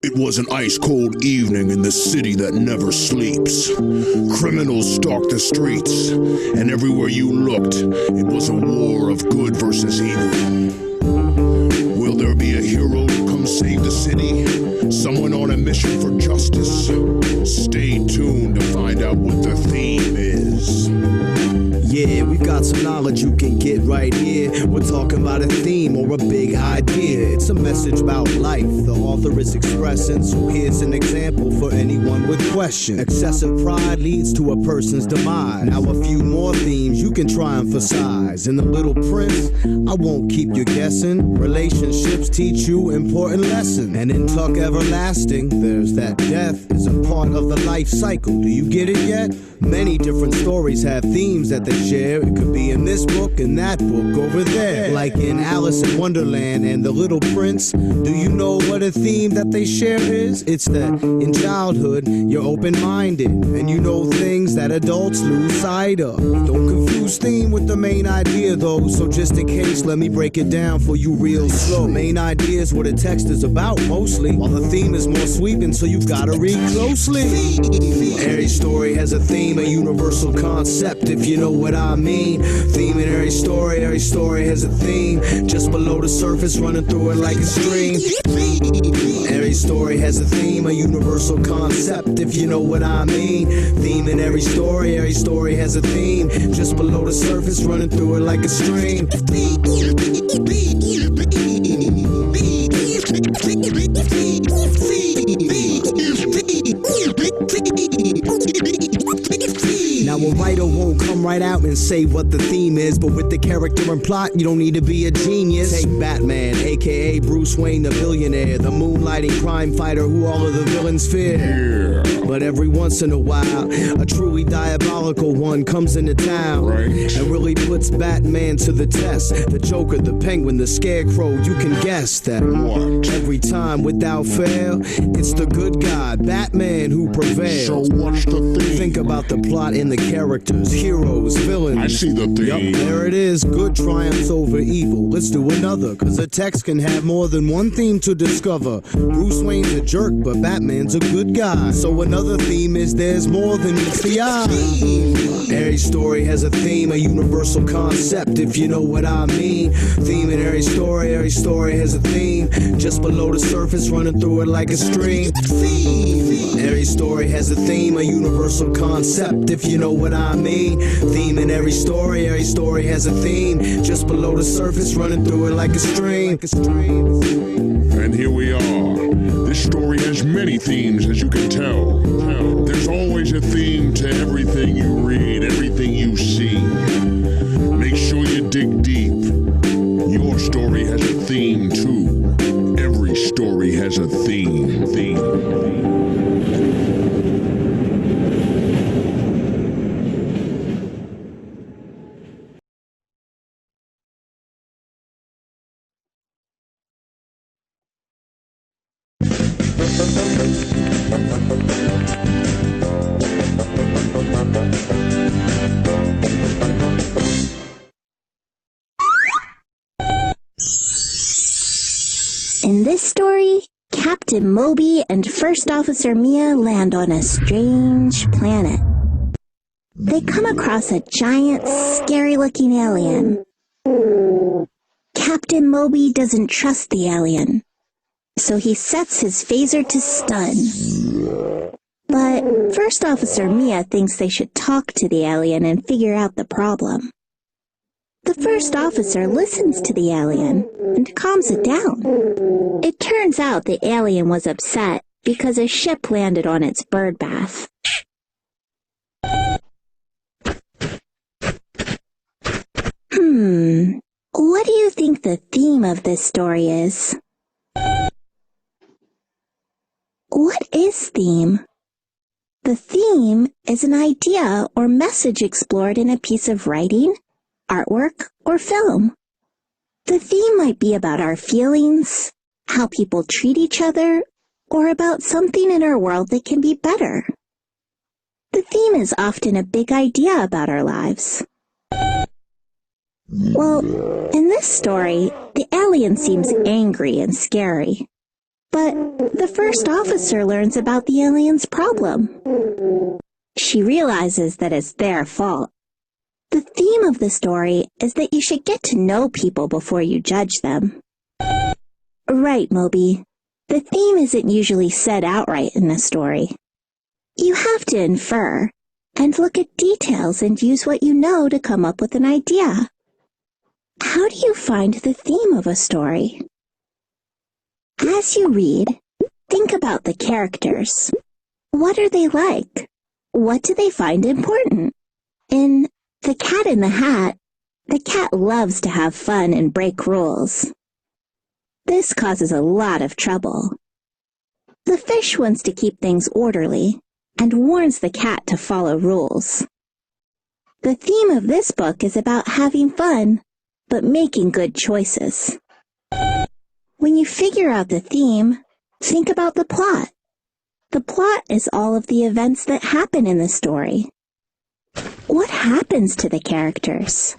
It was an ice-cold evening in the city that never sleeps. Criminals stalked the streets, and everywhere you looked, it was a war of good versus evil. Will there be a hero to come save the city? Someone on a mission for justice? Stay tuned to find out what the theme is. Yeah, we've got some knowledge you can get right here. We're talking about a theme or a big idea. It's a message about life the author is expressing. So here's an example for anyone with questions. Excessive pride leads to a person's demise. Now a few more themes you can try and emphasize. In The Little Prince, I won't keep you guessing. Relationships teach you important lessons. And in Tuck Everlasting, there's that death is a part of the life cycle. Do you get it yet? Many different stories have themes that they share. It could be in this book and that book over there. Like in Alice in Wonderland and The Little Prince. Do you know what a theme that they share is? It's that in childhood, you're open-minded and you know things that adults lose sight of. Don't confuse theme with the main idea though. So just in case, let me break it down for you real slow. Main idea is what a text is about mostly, while the theme is more sweeping, so you've gotta read closely. Every story has a theme, a universal concept, if you know what I mean. Theme in every story has a theme. Just below the surface, running through it like a stream. Every story has a theme, a universal concept, if you know what I mean. Theme in every story has a theme. Just below the surface, running through it like a stream. Now a writer won't come right out and say what the theme is, but with the character and plot, you don't need to be a genius. Take Batman, aka Bruce Wayne the billionaire, the moonlighting crime fighter who all of the villains fear. But every once in a while, a truly diabolical one comes into town, and really puts Batman to the test. The Joker, the Penguin, the Scarecrow, you can guess that every time without fail, it's the good guy, Batman, who prevails. So what's the theme? Think about the plot and the characters, heroes, villains. I see the theme. Yup, there it is. Good triumphs over evil. Let's do another, cause a text can have more than one theme to discover. Bruce Wayne's a jerk, but Batman's a good guy. So another theme is there's more than meets the eye. Every story has a theme, a universal concept, if you know what I mean. Theme in every story has a theme. Just below the surface, running through it like a stream. Every story has a theme, a universal concept, if you know what I mean. Theme in every story has a theme. Just below the surface, running through it like a stream. And here we are. This story has many themes, as you can tell. There's always a theme to everything you read, everything you see. Make sure you dig deep. Your story has a theme too. Every story has a theme. In this story, Captain Moby and First Officer Mia land on a strange planet. They come across a giant, scary-looking alien. Captain Moby doesn't trust the alien, so he sets his phaser to stun. But First Officer Mia thinks they should talk to the alien and figure out the problem. The first officer listens to the alien and calms it down. It turns out the alien was upset because a ship landed on its bird bath. What do you think the theme of this story is? What is theme? The theme is an idea or message explored in a piece of writing, artwork, or film. The theme might be about our feelings, how people treat each other, or about something in our world that can be better. The theme is often a big idea about our lives. Well, in this story, the alien seems angry and scary. But the first officer learns about the aliens' problem. She realizes that it's their fault. The theme of the story is that you should get to know people before you judge them. Right, Moby. The theme isn't usually said outright in a story. You have to infer, and look at details and use what you know to come up with an idea. How do you find the theme of a story? As you read, think about the characters. What are they like? What do they find important? In The Cat in the Hat, the cat loves to have fun and break rules. This causes a lot of trouble. The fish wants to keep things orderly and warns the cat to follow rules. The theme of this book is about having fun, but making good choices. When you figure out the theme, think about the plot. The plot is all of the events that happen in the story. What happens to the characters?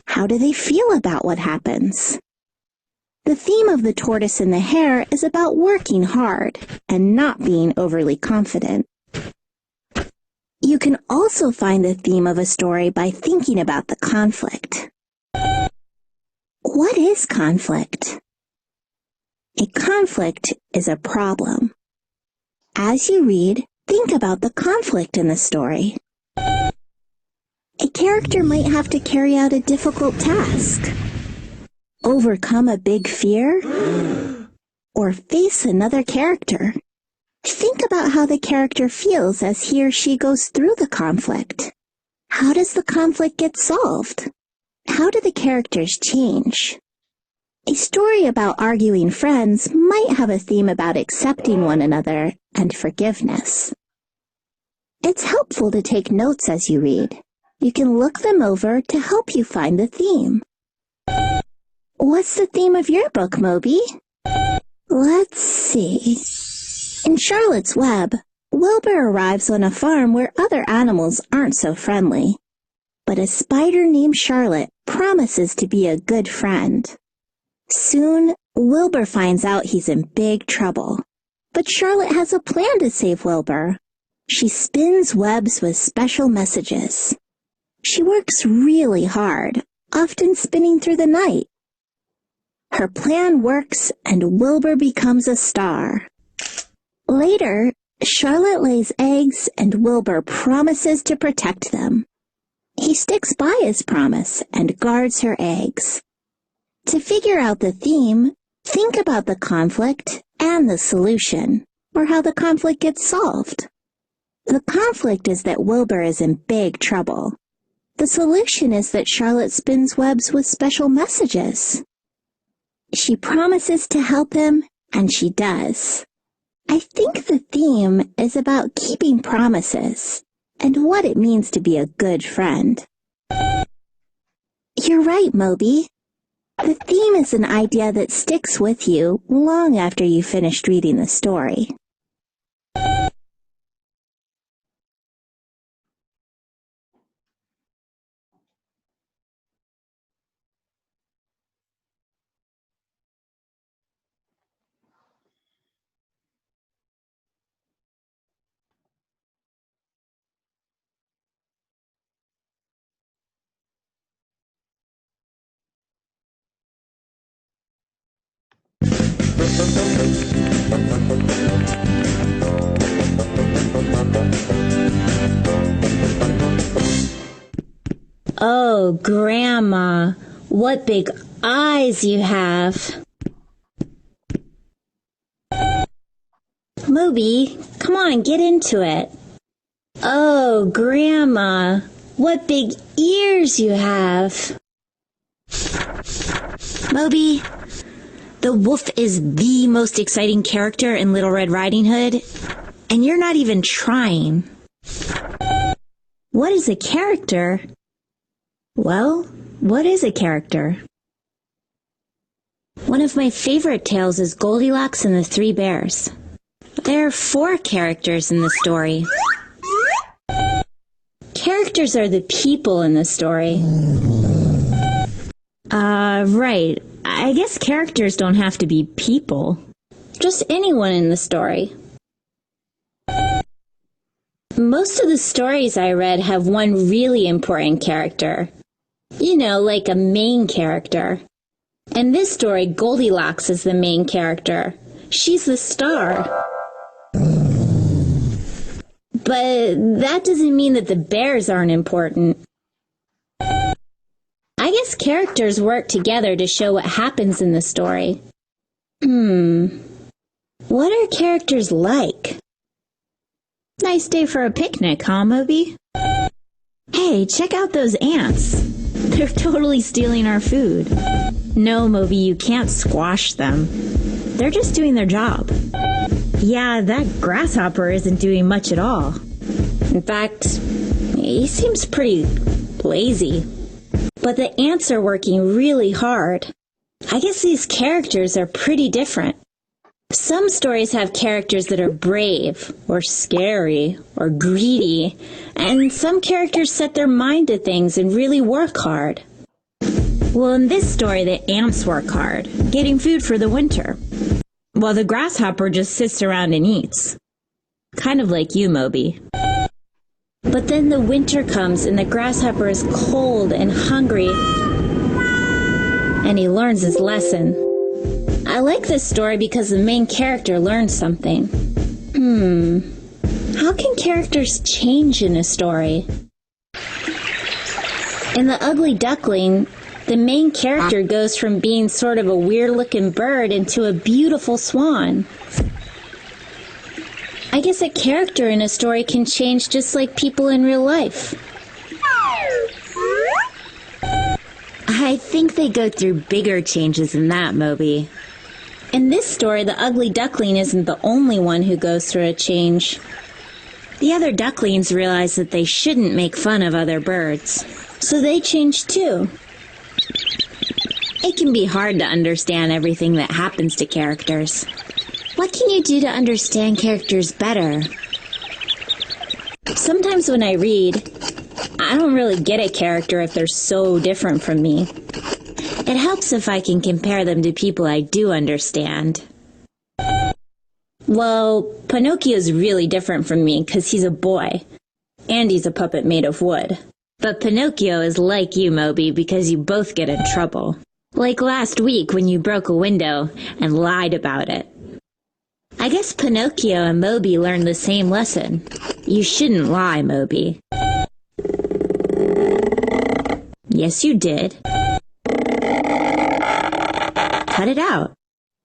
How do they feel about what happens? The theme of The Tortoise and the Hare is about working hard and not being overly confident. You can also find the theme of a story by thinking about the conflict. What is conflict? A conflict is a problem. As you read, think about the conflict in the story. A character might have to carry out a difficult task, overcome a big fear, or face another character. Think about how the character feels as he or she goes through the conflict. How does the conflict get solved? How do the characters change? A story about arguing friends might have a theme about accepting one another and forgiveness. It's helpful to take notes as you read. You can look them over to help you find the theme. What's the theme of your book, Moby? Let's see. In Charlotte's Web, Wilbur arrives on a farm where other animals aren't so friendly. But a spider named Charlotte promises to be a good friend. Soon, Wilbur finds out he's in big trouble. But Charlotte has a plan to save Wilbur. She spins webs with special messages. She works really hard, often spinning through the night. Her plan works and Wilbur becomes a star. Later, Charlotte lays eggs and Wilbur promises to protect them. He sticks by his promise and guards her eggs. To figure out the theme, think about the conflict and the solution, or how the conflict gets solved. The conflict is that Wilbur is in big trouble. The solution is that Charlotte spins webs with special messages. She promises to help him, and she does. I think the theme is about keeping promises and what it means to be a good friend. You're right, Moby. The theme is an idea that sticks with you long after you've finished reading the story. Oh, Grandma, what big eyes you have. Moby, come on, get into it. Oh, Grandma, what big ears you have. Moby, the wolf is the most exciting character in Little Red Riding Hood, and you're not even trying. What is a character? Well, what is a character? One of my favorite tales is Goldilocks and the Three Bears. There are 4 characters in the story. Characters are the people in the story. Right. I guess characters don't have to be people. just anyone in the story. Most of the stories I read have one really important character. You know, like a main character. In this story, Goldilocks is the main character. She's the star. But that doesn't mean that the bears aren't important. I guess characters work together to show what happens in the story. What are characters like? Nice day for a picnic, huh, Moby? Hey, check out those ants. They're totally stealing our food. No, Moby, you can't squash them. They're just doing their job. Yeah, that grasshopper isn't doing much at all. In fact, he seems pretty lazy. But the ants are working really hard. I guess these characters are pretty different. Some stories have characters that are brave, or scary, or greedy, and some characters set their mind to things and really work hard. Well, in this story, the ants work hard, getting food for the winter, while the grasshopper just sits around and eats. Kind of like you, Moby. But then the winter comes and the grasshopper is cold and hungry, and he learns his lesson. I like this story because the main character learns something. How can characters change in a story? In The Ugly Duckling, the main character goes from being sort of a weird-looking bird into a beautiful swan. I guess a character in a story can change just like people in real life. I think they go through bigger changes than that, Moby. In this story, the ugly duckling isn't the only one who goes through a change. The other ducklings realize that they shouldn't make fun of other birds, so they change too. It can be hard to understand everything that happens to characters. What can you do to understand characters better? Sometimes when I read, I don't really get a character if they're so different from me. It helps if I can compare them to people I do understand. Well, Pinocchio's really different from me because he's a boy, and he's a puppet made of wood. But Pinocchio is like you, Moby, because you both get in trouble. Like last week when you broke a window and lied about it. I guess Pinocchio and Moby learned the same lesson. You shouldn't lie, Moby. Yes, you did. Cut it out.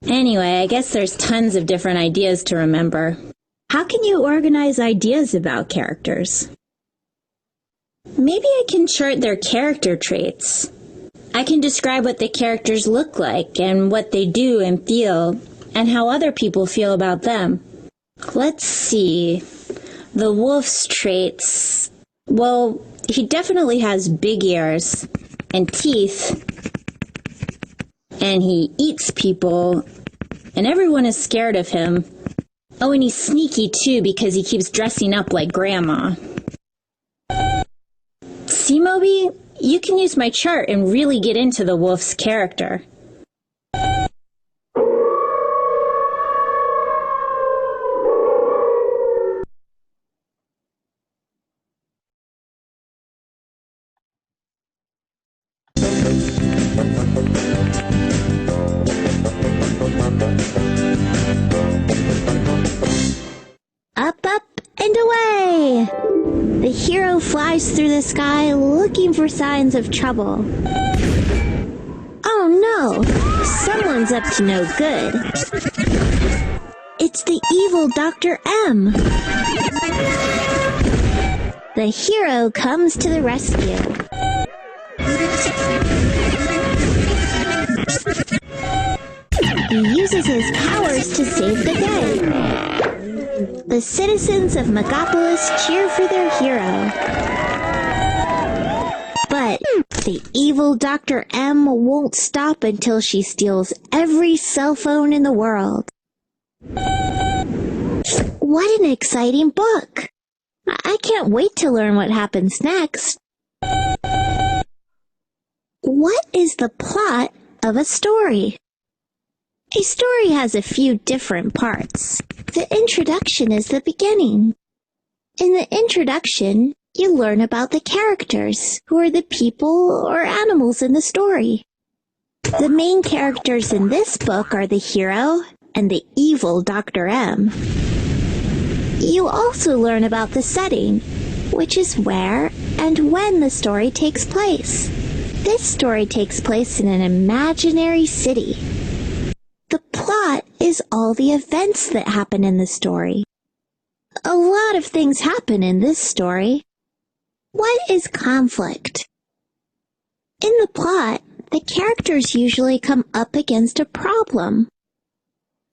Anyway, I guess there's tons of different ideas to remember. How can you organize ideas about characters? Maybe I can chart their character traits. I can describe what the characters look like and what they do and feel, and how other people feel about them. Let's see. The wolf's traits. Well, he definitely has big ears and teeth, and he eats people, and everyone is scared of him. Oh, and he's sneaky too because he keeps dressing up like Grandma. See, Moby? You can use my chart and really get into the wolf's character. Up, up, and away! The hero flies through the sky looking for signs of trouble. Oh no! Someone's up to no good. It's the evil Dr. M. The hero comes to the rescue. He uses his powers to save the day. The citizens of Megapolis cheer for their hero. But the evil Dr. M won't stop until she steals every cell phone in the world. What an exciting book! I can't wait to learn what happens next. What is the plot of a story? A story has a few different parts. The introduction is the beginning. In the introduction, you learn about the characters, who are the people or animals in the story. The main characters in this book are the hero and the evil Dr. M. You also learn about the setting, which is where and when the story takes place. This story takes place in an imaginary city. The plot is all the events that happen in the story. A lot of things happen in this story. What is conflict? In the plot, the characters usually come up against a problem.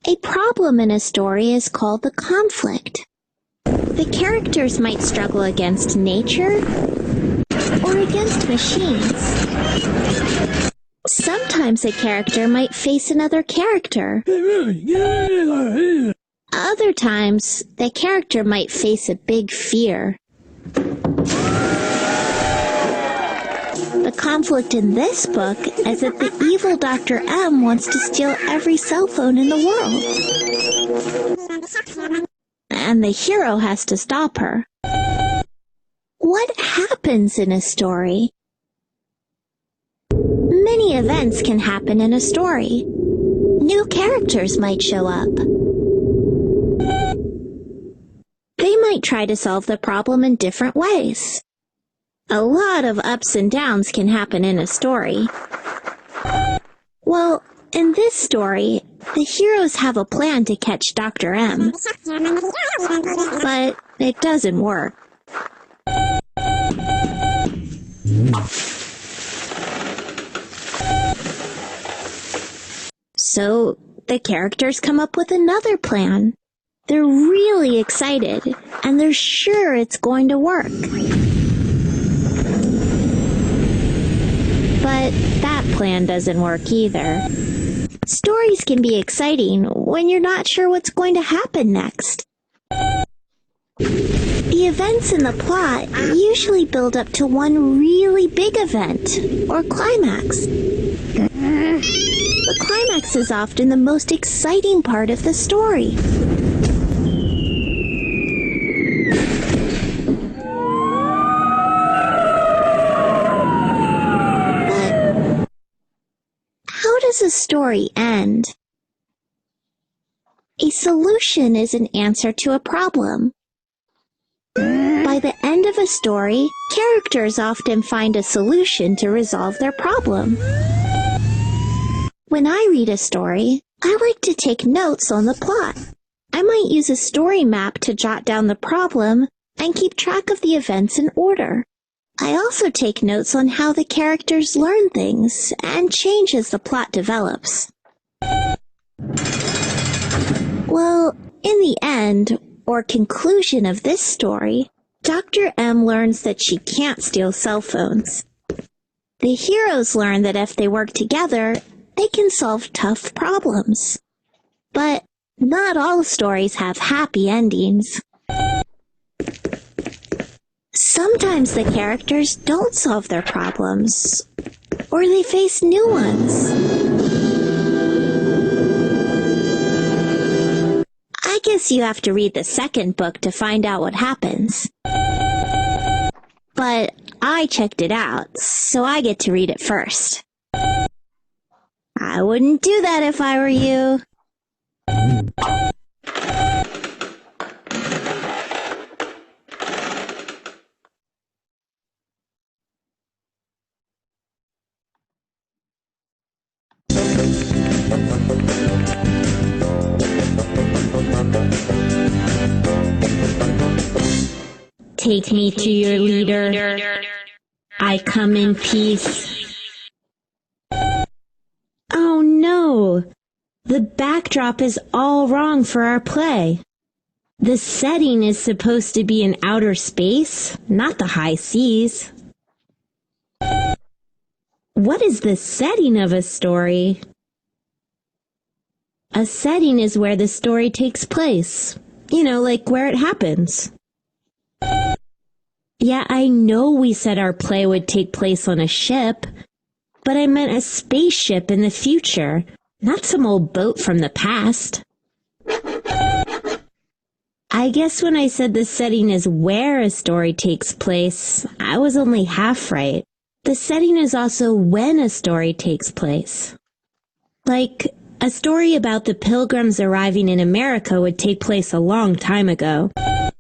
A problem in a story is called the conflict. The characters might struggle against nature or against machines. Sometimes a character might face another character. Other times, the character might face a big fear. The conflict in this book is that the evil Dr. M wants to steal every cell phone in the world. And the hero has to stop her. What happens in a story? Many events can happen in a story. New characters might show up. They might try to solve the problem in different ways. A lot of ups and downs can happen in a story. Well, in this story, the heroes have a plan to catch Dr. M. But it doesn't work. So, the characters come up with another plan. They're really excited, and they're sure it's going to work. But that plan doesn't work either. Stories can be exciting when you're not sure what's going to happen next. The events in the plot usually build up to one really big event, or climax. The climax is often the most exciting part of the story. But how does a story end? A solution is an answer to a problem. By the end of a story, characters often find a solution to resolve their problem. When I read a story, I like to take notes on the plot. I might use a story map to jot down the problem and keep track of the events in order. I also take notes on how the characters learn things and change as the plot develops. Well, in the end, or conclusion of this story, Dr. M learns that she can't steal cell phones. The heroes learn that if they work together, they can solve tough problems. But not all stories have happy endings. Sometimes the characters don't solve their problems, or they face new ones. I guess you have to read the second book to find out what happens. But I checked it out, so I get to read it first. I wouldn't do that if I were you. Take me to your leader. I come in peace. Oh no! The backdrop is all wrong for our play. The setting is supposed to be in outer space, not the high seas. What is the setting of a story? A setting is where the story takes place. You know, like where it happens. Yeah, I know we said our play would take place on a ship, but I meant a spaceship in the future, not some old boat from the past. I guess when I said the setting is where a story takes place, I was only half right. The setting is also when a story takes place. Like, a story about the Pilgrims arriving in America would take place a long time ago,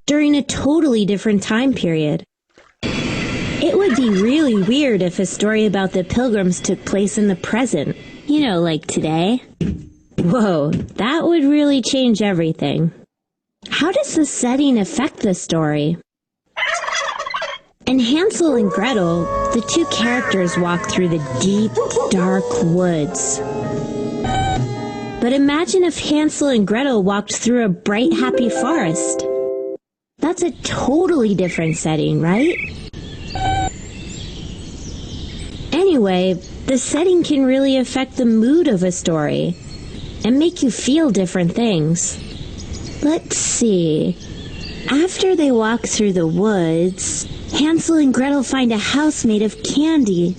during a totally different time period. It would be really weird if a story about the Pilgrims took place in the present, like today. Whoa, that would really change everything. How does the setting affect the story? In Hansel and Gretel, the two characters walk through the deep, dark woods. But imagine if Hansel and Gretel walked through a bright, happy forest. That's a totally different setting, right? Anyway, the setting can really affect the mood of a story and make you feel different things. Let's see. After they walk through the woods, Hansel and Gretel find a house made of candy.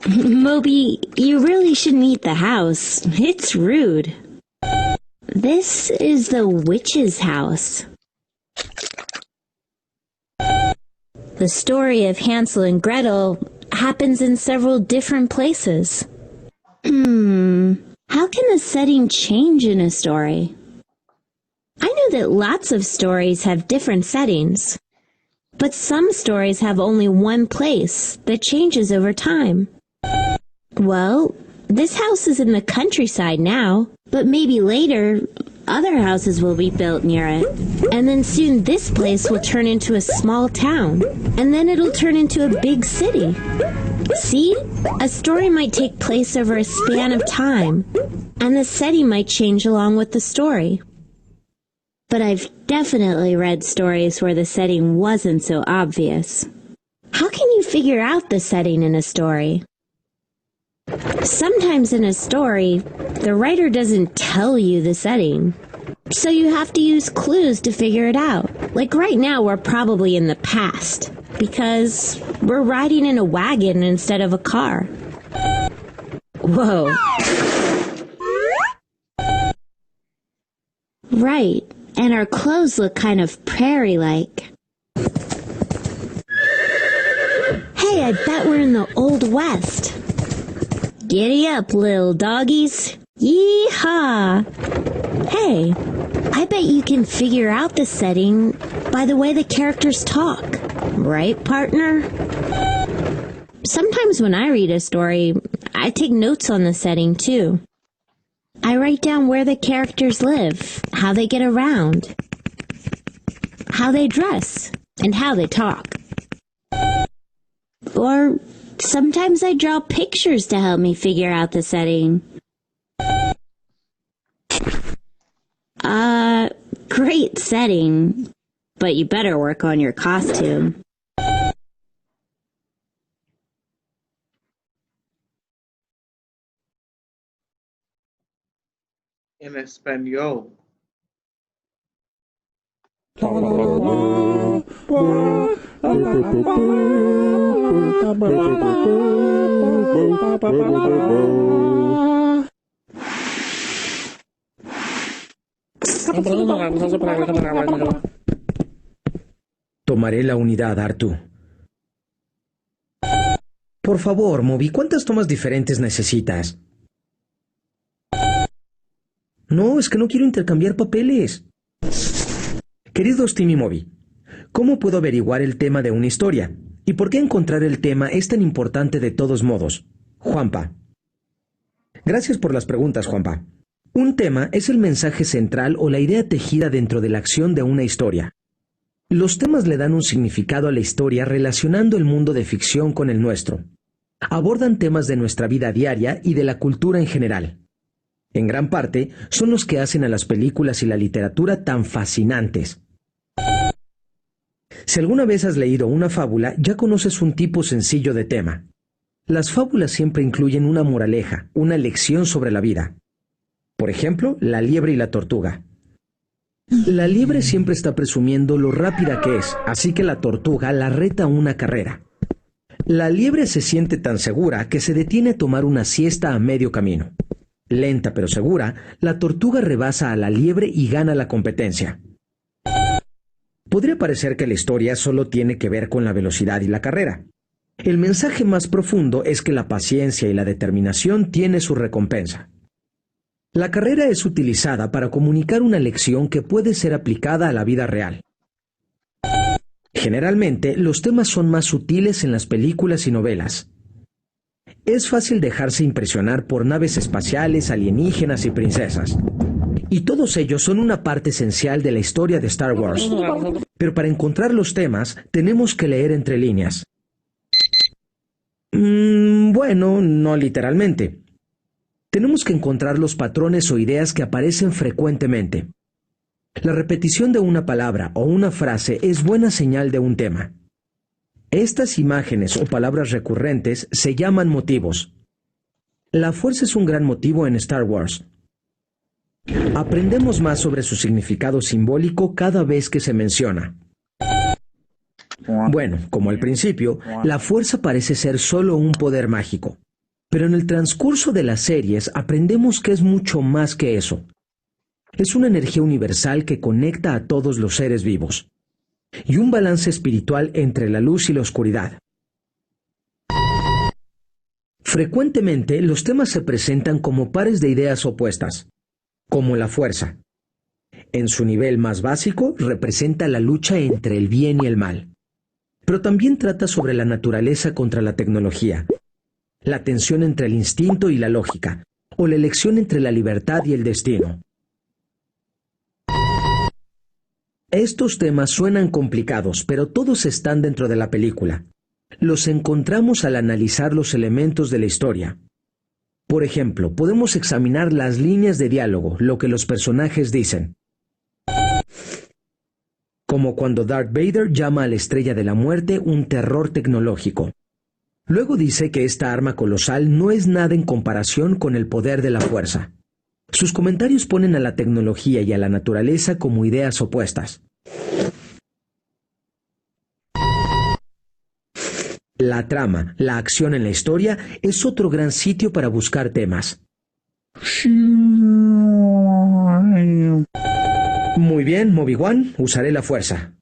Moby, you really shouldn't eat the house. It's rude. This is the witch's house. The story of Hansel and Gretel happens in several different places. How can the setting change in a story? I know that lots of stories have different settings, but some stories have only one place that changes over time. Well, this house is in the countryside now, but maybe later, other houses will be built near it. And then soon this place will turn into a small town, and then it'll turn into a big city. See? A story might take place over a span of time, and the setting might change along with the story. But I've definitely read stories where the setting wasn't so obvious. How can you figure out the setting in a story? Sometimes in a story, the writer doesn't tell you the setting, so you have to use clues to figure it out. Like right now, we're probably in the past, because we're riding in a wagon instead of a car. Whoa. Right, and our clothes look kind of prairie-like. Hey, I bet we're in the Old West. Giddy up, little doggies. Yee-haw! Hey, I bet you can figure out the setting by the way the characters talk. Right, partner? Sometimes when I read a story, I take notes on the setting, too. I write down where the characters live, how they get around, how they dress, and how they talk. Or sometimes I draw pictures to help me figure out the setting. Great setting, but you better work on your costume. En español. Tomaré la unidad, Artu. Por favor, Moby, ¿cuántas tomas diferentes necesitas? No, es que no quiero intercambiar papeles. Queridos Tim y Moby, ¿cómo puedo averiguar el tema de una historia? ¿Y por qué encontrar el tema es tan importante de todos modos? Juanpa. Gracias por las preguntas, Juanpa. Un tema es el mensaje central o la idea tejida dentro de la acción de una historia. Los temas le dan un significado a la historia relacionando el mundo de ficción con el nuestro. Abordan temas de nuestra vida diaria y de la cultura en general. En gran parte, son los que hacen a las películas y la literatura tan fascinantes. Si alguna vez has leído una fábula, ya conoces un tipo sencillo de tema. Las fábulas siempre incluyen una moraleja, una lección sobre la vida. Por ejemplo, la liebre y la tortuga. La liebre siempre está presumiendo lo rápida que es, así que la tortuga la reta a una carrera. La liebre se siente tan segura que se detiene a tomar una siesta a medio camino. Lenta pero segura, la tortuga rebasa a la liebre y gana la competencia. Podría parecer que la historia solo tiene que ver con la velocidad y la carrera. El mensaje más profundo es que la paciencia y la determinación tienen su recompensa. La carrera es utilizada para comunicar una lección que puede ser aplicada a la vida real. Generalmente, los temas son más sutiles en las películas y novelas. Es fácil dejarse impresionar por naves espaciales, alienígenas y princesas. Y todos ellos son una parte esencial de la historia de Star Wars. Pero para encontrar los temas, tenemos que leer entre líneas. Bueno, no literalmente. Tenemos que encontrar los patrones o ideas que aparecen frecuentemente. La repetición de una palabra o una frase es buena señal de un tema. Estas imágenes o palabras recurrentes se llaman motivos. La fuerza es un gran motivo en Star Wars. Aprendemos más sobre su significado simbólico cada vez que se menciona. Bueno, como al principio, la fuerza parece ser solo un poder mágico. Pero en el transcurso de las series aprendemos que es mucho más que eso. Es una energía universal que conecta a todos los seres vivos. Y un balance espiritual entre la luz y la oscuridad. Frecuentemente, los temas se presentan como pares de ideas opuestas, como la fuerza. En su nivel más básico, representa la lucha entre el bien y el mal. Pero también trata sobre la naturaleza contra la tecnología, la tensión entre el instinto y la lógica, o la elección entre la libertad y el destino. Estos temas suenan complicados, pero todos están dentro de la película. Los encontramos al analizar los elementos de la historia. Por ejemplo, podemos examinar las líneas de diálogo, lo que los personajes dicen. Como cuando Darth Vader llama a la Estrella de la Muerte un terror tecnológico. Luego dice que esta arma colosal no es nada en comparación con el poder de la fuerza. Sus comentarios ponen a la tecnología y a la naturaleza como ideas opuestas. La trama, la acción en la historia, es otro gran sitio para buscar temas. Muy bien, Obi-Wan, usaré la fuerza.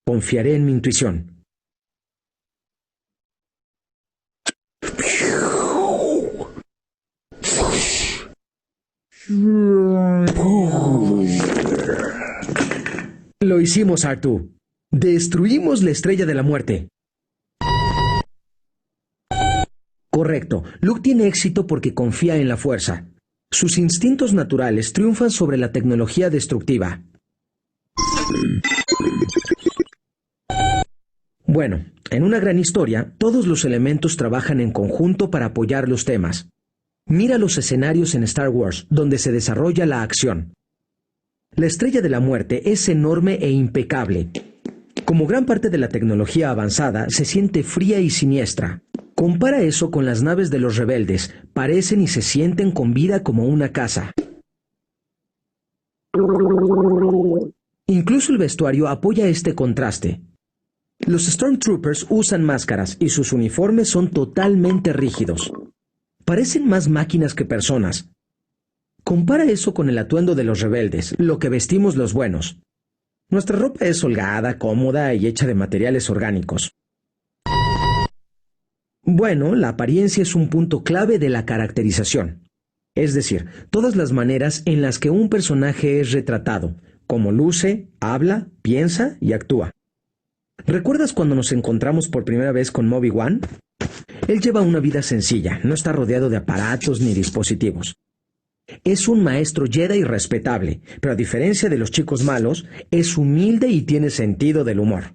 Confiaré en mi intuición. Lo hicimos, Artu. Destruimos la Estrella de la Muerte. Correcto. Luke tiene éxito porque confía en la fuerza. Sus instintos naturales triunfan sobre la tecnología destructiva. Bueno, en una gran historia, todos los elementos trabajan en conjunto para apoyar los temas. Mira los escenarios en Star Wars, donde se desarrolla la acción. La Estrella de la Muerte es enorme e impecable. Como gran parte de la tecnología avanzada, se siente fría y siniestra. Compara eso con las naves de los rebeldes. Parecen y se sienten con vida como una casa. Incluso el vestuario apoya este contraste. Los Stormtroopers usan máscaras y sus uniformes son totalmente rígidos. Parecen más máquinas que personas. Compara eso con el atuendo de los rebeldes, lo que vestimos los buenos. Nuestra ropa es holgada, cómoda y hecha de materiales orgánicos. Bueno, la apariencia es un punto clave de la caracterización. Es decir, todas las maneras en las que un personaje es retratado, como luce, habla, piensa y actúa. ¿Recuerdas cuando nos encontramos por primera vez con Obi-Wan? Él lleva una vida sencilla, no está rodeado de aparatos ni dispositivos. Es un maestro Jedi respetable, pero a diferencia de los chicos malos, es humilde y tiene sentido del humor.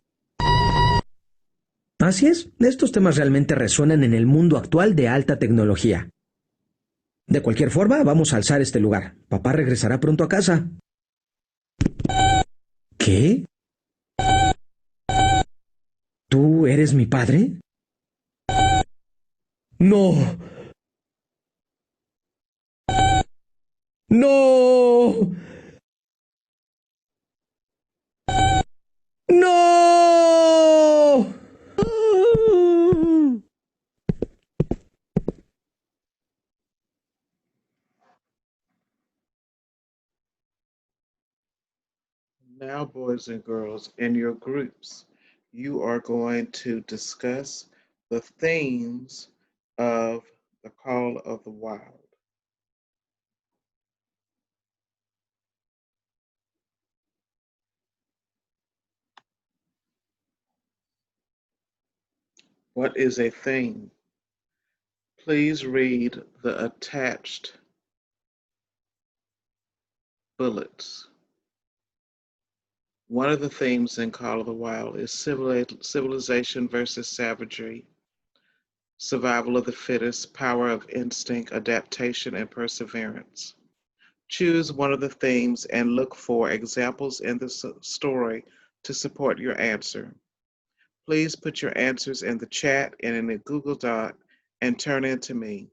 Así es, estos temas realmente resuenan en el mundo actual de alta tecnología. De cualquier forma, vamos a alzar este lugar. Papá regresará pronto a casa. ¿Qué? ¿Tú eres mi padre? ¡No! ¡No! ¡No! Now, boys and girls, in your groups, you are going to discuss the themes of the Call of the Wild. What is a theme? Please read the attached bullets. One of the themes in Call of the Wild is civilization versus savagery, survival of the fittest, power of instinct, adaptation, and perseverance. Choose one of the themes and look for examples in the story to support your answer. Please put your answers in the chat and in a Google Doc and turn in to me.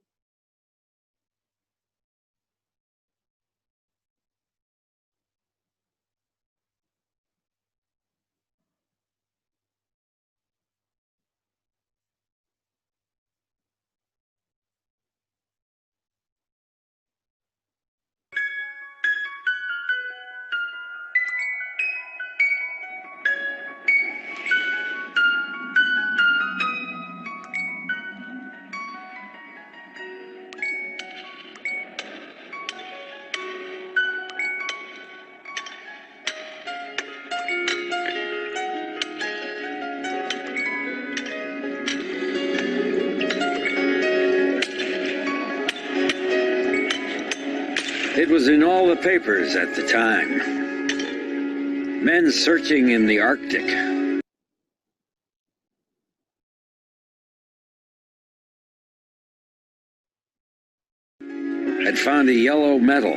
It was in all the papers at the time. Men searching in the Arctic. Had found a yellow metal.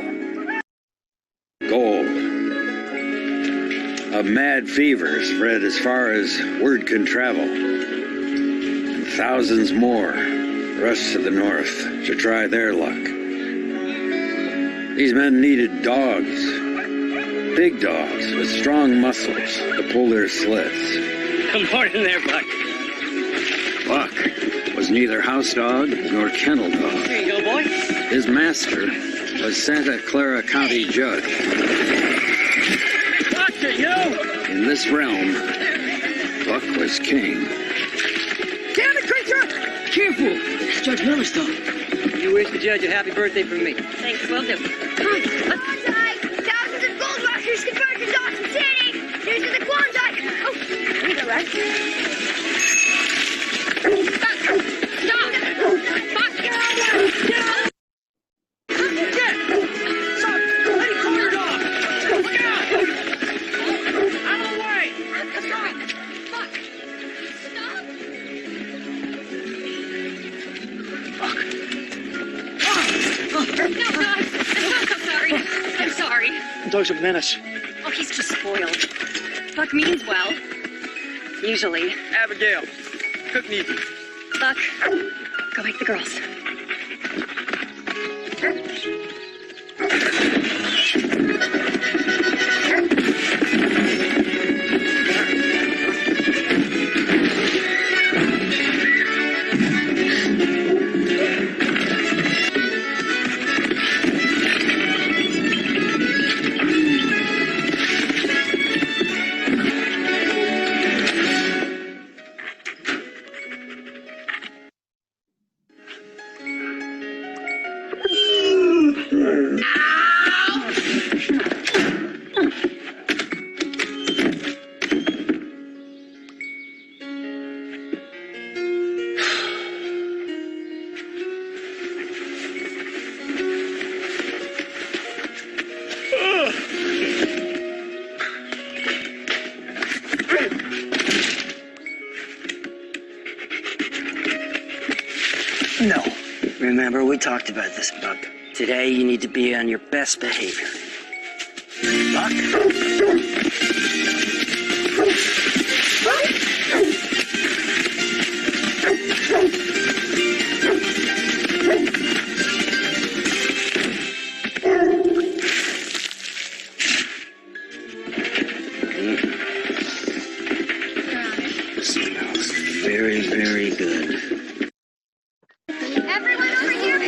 Gold. A mad fever spread as far as word can travel. And thousands more rushed to the north to try their luck. These men needed dogs, big dogs with strong muscles to pull their sleds. Good morning there, Buck. Buck was neither house dog nor kennel dog. Here you go, boy. His master was Santa Clara County Judge. Doctor, you! In this realm, Buck was king. Damn it, creature! Careful! It's Judge Millerstone. You wish the judge a happy birthday from me. Thanks, will do. Come on, Klondike! Thousands of gold rushers converged in Dawson City! Here's to the Klondike! Oh, there you go, Rush. Stop! Stop! Fuck! Stop! Lady, call your dog! Look out! Out of the way! That's right! Fuck! Stop! No, God! I'm sorry. I'm sorry. The dog's a menace. Oh, he's just spoiled. Buck means well. Usually. Abigail, cook me. Buck, go wake the girls. No. Remember, we talked about this, Buck. Today, you need to be on your best behavior. Buck? Smells very, very good. Everyone over here,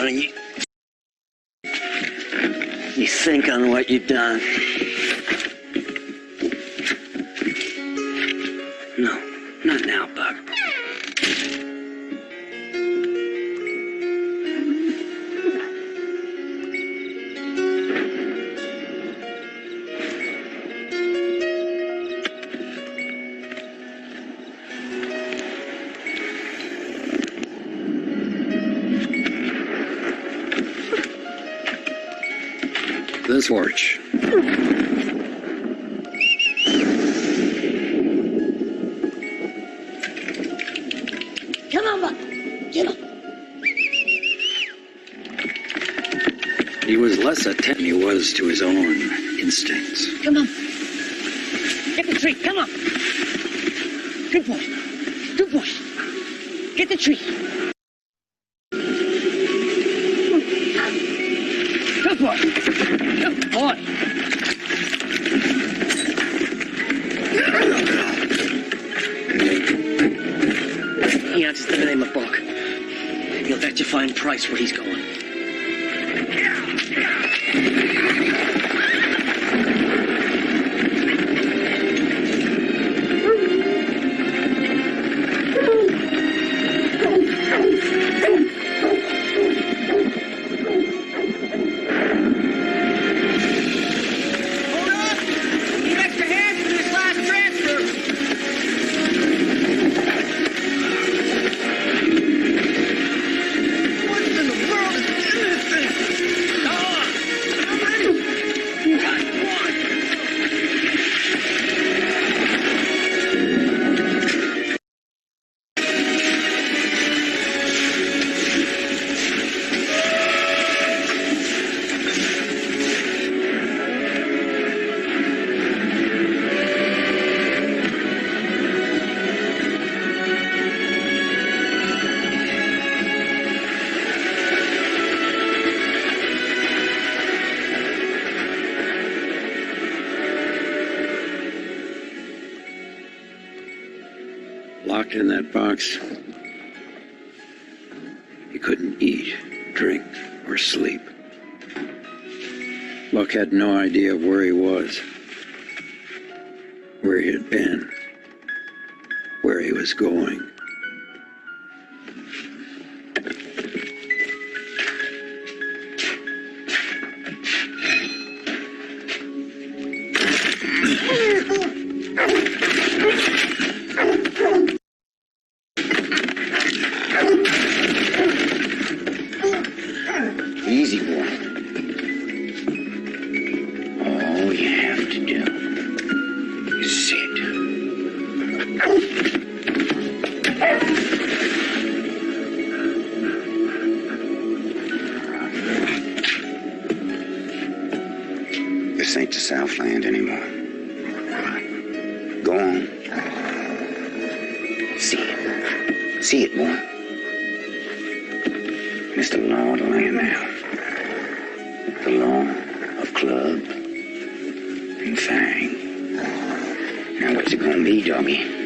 don't you think on what you've done? No, not now, Buck. This works. Come on, Buck. Get up. He was less attentive than he was to his own instincts. Come on. Get the tree. Come on. Good boy. Good boy. Get the tree. Good boy. Good boy. He answers to the name of Buck. He'll bet you find Price where he's going. Locked in that box, he couldn't eat, drink, or sleep. Buck had no idea of where he was, where he had been, where he was going. Easy, boy. All you have to do is sit. This ain't the Southland anymore. Go on. See it. See it, boy. It's the law of the land now. The law of Club and Fang. Now what's it gonna be, doggy?